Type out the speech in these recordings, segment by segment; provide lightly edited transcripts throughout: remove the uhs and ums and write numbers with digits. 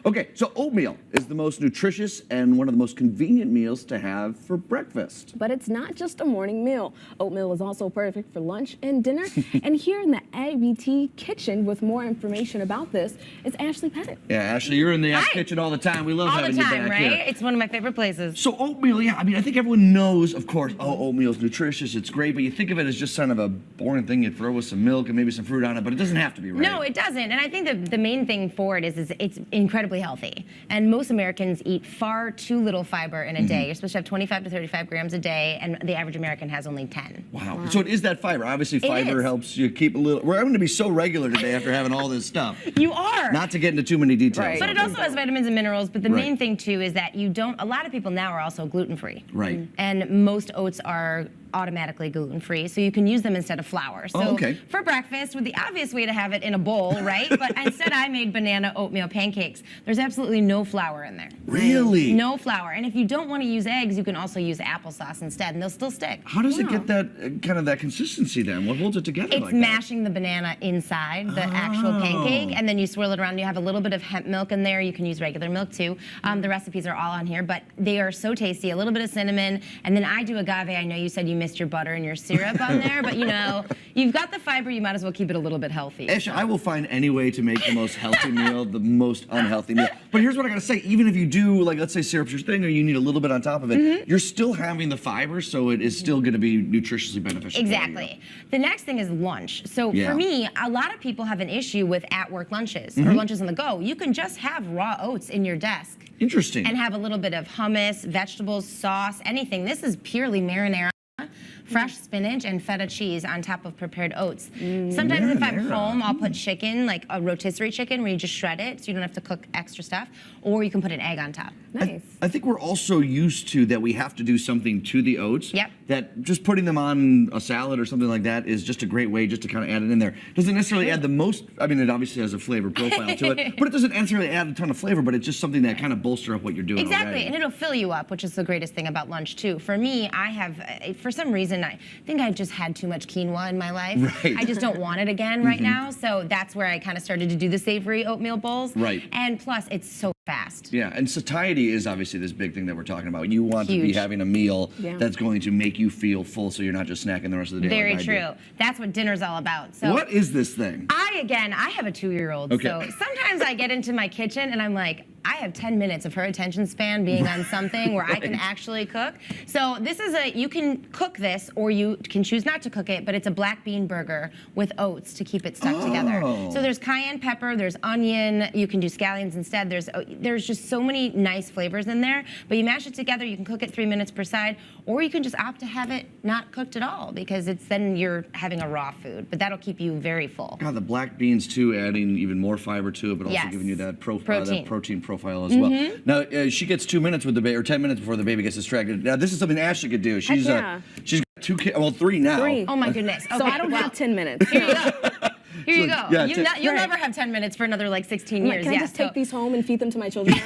Okay, so oatmeal is the most nutritious and one of the most convenient meals to have for breakfast. But it's not just a morning meal. Oatmeal is also perfect for lunch and dinner. And here in the ABT kitchen with more information about this is Ashley Pettit. Yeah, Ashley, you're in the Hi. kitchen all the time. We love All having the time, you back right? here. It's one of my favorite places. So oatmeal, yeah, I mean, I think everyone knows, of course, oh, oatmeal's nutritious, it's great, but you think of it as just kind of a boring thing you throw with some milk and maybe some fruit on it, but it doesn't have to be, right? No, it doesn't. And I think that the main thing for it is it's incredibly healthy. And most Americans eat far too little fiber in a day. You're supposed to have 25 to 35 grams a day, and the average American has only 10. Wow. So it is that fiber. Obviously, fiber helps you keep a little. We're going to be so regular today after having all this stuff. You are. Not to get into too many details. Right. But it also has vitamins and minerals. But the Right. main thing, too, is that a lot of people now are also gluten-free. Right. And most oats are automatically gluten-free, so you can use them instead of flour. So okay. for breakfast, with the obvious way to have it in a bowl, right? But instead I made banana oatmeal pancakes. There's absolutely no flour in there. Really? No flour. And if you don't want to use eggs, you can also use applesauce instead, and they'll still stick. How does it get that kind of that consistency then? What holds it together It's like that? mashing the banana inside the actual pancake, and then you swirl it around. You have a little bit of hemp milk in there. You can use regular milk too. The recipes are all on here, but they are so tasty. A little bit of cinnamon, and then I do agave. I know you said you missed your butter and your syrup on there, but you know, you've got the fiber. You might as well keep it a little bit healthy. Ash, I will find any way to make the most healthy meal the most unhealthy meal. But here's what I gotta say: even if you do, like, let's say syrup's your thing, or you need a little bit on top of it, you're still having the fiber, so it is still going to be nutritiously beneficial. Exactly. The next thing is lunch. So Yeah. for me, a lot of people have an issue with at-work lunches or lunches on the go. You can just have raw oats in your desk. Interesting. And have a little bit of hummus, vegetables, sauce, anything. This is purely marinara, fresh spinach, and feta cheese on top of prepared oats. Sometimes if I'm Marinara. home, I'll put chicken, like a rotisserie chicken, where you just shred it, so you don't have to cook extra stuff, or you can put an egg on top. Nice. I think we're also used to that we have to do something to the oats. Yep. That just putting them on a salad or something like that is just a great way just to kind of add it in there. Doesn't necessarily add the most, I mean, it obviously has a flavor profile to it, but it doesn't necessarily add a ton of flavor, but it's just something that kind of bolster up what you're doing Exactly, already. and it'll fill you up, which is the greatest thing about lunch too. For me, I have, for some reason, I think I just had too much quinoa in my life. Right. I just don't want it again right now, so that's where I kind of started to do the savory oatmeal bowls. Right. And plus, it's so fast. Yeah, and satiety is obviously this big thing that we're talking about. You want to be Huge. having a meal Yeah. that's going to make you feel full so you're not just snacking the rest of the day. Very like I true. That's what dinner's all about. So do. What is this thing? I have a 2-year-old, Okay. so sometimes I get into my kitchen and I'm like, I have 10 minutes of her attention span being on something where I can actually cook. So this is you can cook this or you can choose not to cook it, but it's a black bean burger with oats to keep it stuck together. So there's cayenne pepper, there's onion, you can do scallions instead. There's just so many nice flavors in there, but you mash it together, you can cook it 3 minutes per side, or you can just opt to have it not cooked at all because then you're having a raw food, but that'll keep you very full. God, the black beans too, adding even more fiber to it, but also Yes. giving you that Protein. protein profile as well. Now she gets 2 minutes with the baby, or 10 minutes before the baby gets distracted. Now this is something Ashley could do. She's yeah. she's got 2 kids, well 3 now. 3. Oh my goodness. Okay, So I don't well, have 10 minutes. Here you go. Here you go. yeah, You'll right. never have 10 minutes for another like 16 I'm like, years. can I Yeah, just so- take these home and feed them to my children?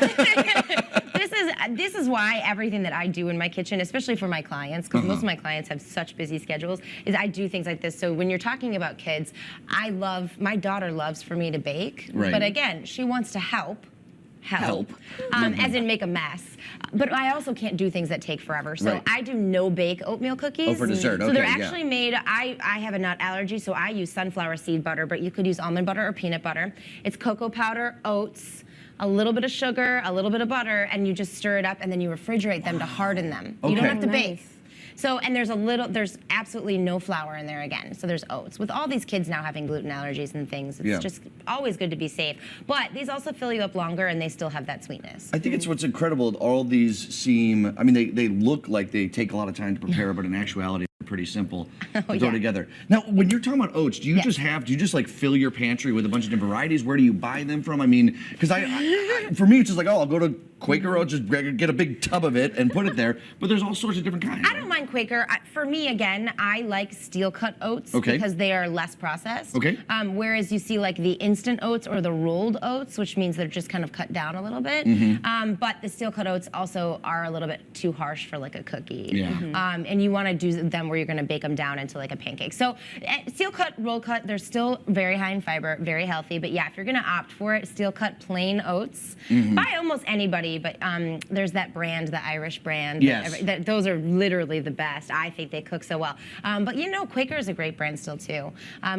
This is why everything that I do in my kitchen, especially for my clients, because most of my clients have such busy schedules, is I do things like this. So when you're talking about kids, my daughter loves for me to bake, Right. but again, she wants to help. Help. As in make a mess. But I also can't do things that take forever. So Right. I do no-bake oatmeal cookies. Oh, for dessert, So they're okay, yeah. actually made, I have a nut allergy, so I use sunflower seed butter, but you could use almond butter or peanut butter. It's cocoa powder, oats, a little bit of sugar, a little bit of butter, and you just stir it up and then you refrigerate them to harden them. You don't Okay. have to bake. Nice. So, and there's absolutely no flour in there again. So there's oats. With all these kids now having gluten allergies and things, it's Yeah. just always good to be safe. But these also fill you up longer and they still have that sweetness. I think it's what's incredible. All these seem, I mean, they look like they take a lot of time to prepare, but in actuality, they're pretty simple to throw yeah. together. Now, when you're talking about oats, do you Yes. just like fill your pantry with a bunch of different varieties? Where do you buy them from? I mean, because for me, it's just like, oh, I'll go to Quaker Oats, just get a big tub of it and put it there. But there's all sorts of different kinds. I don't mind Quaker. For me, again, I like steel cut oats Okay. because they are less processed. Okay. Whereas you see like the instant oats or the rolled oats, which means they're just kind of cut down a little bit. But the steel cut oats also are a little bit too harsh for like a cookie. Yeah. And you want to do them where you're going to bake them down into like a pancake. So steel cut, roll cut, they're still very high in fiber, very healthy. But yeah, if you're going to opt for it, steel cut plain oats by almost anybody. But there's that brand, the Irish brand. Yes. Those are literally the best. I think they cook so well. But you know, Quaker is a great brand still too.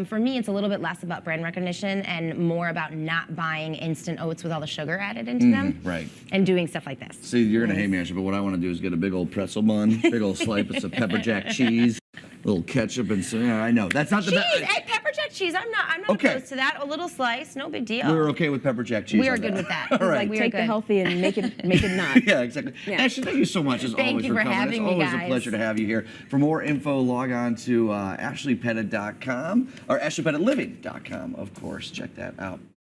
For me, it's a little bit less about brand recognition and more about not buying instant oats with all the sugar added into them. Right. And doing stuff like this. See, you're gonna hate me, Ashley, but what I want to do is get a big old pretzel bun, big old slice of some pepper jack cheese, a little ketchup, and some. Yeah, I know that's not the Cheese, best. hey, pepper jack cheese. I'm not Okay. opposed to that. A little slice, no big deal. We're okay with pepper jack cheese. We are on good with that. All He's right. like, we are Take the good. healthy and make it not. Yeah, exactly. Yeah. Ashley, thank you so much as Thank always you for coming. having It's me, always a guys. pleasure to have you here. For more info, log on to ashleypettit.com or ashleypettitliving.com, of course. Check that out.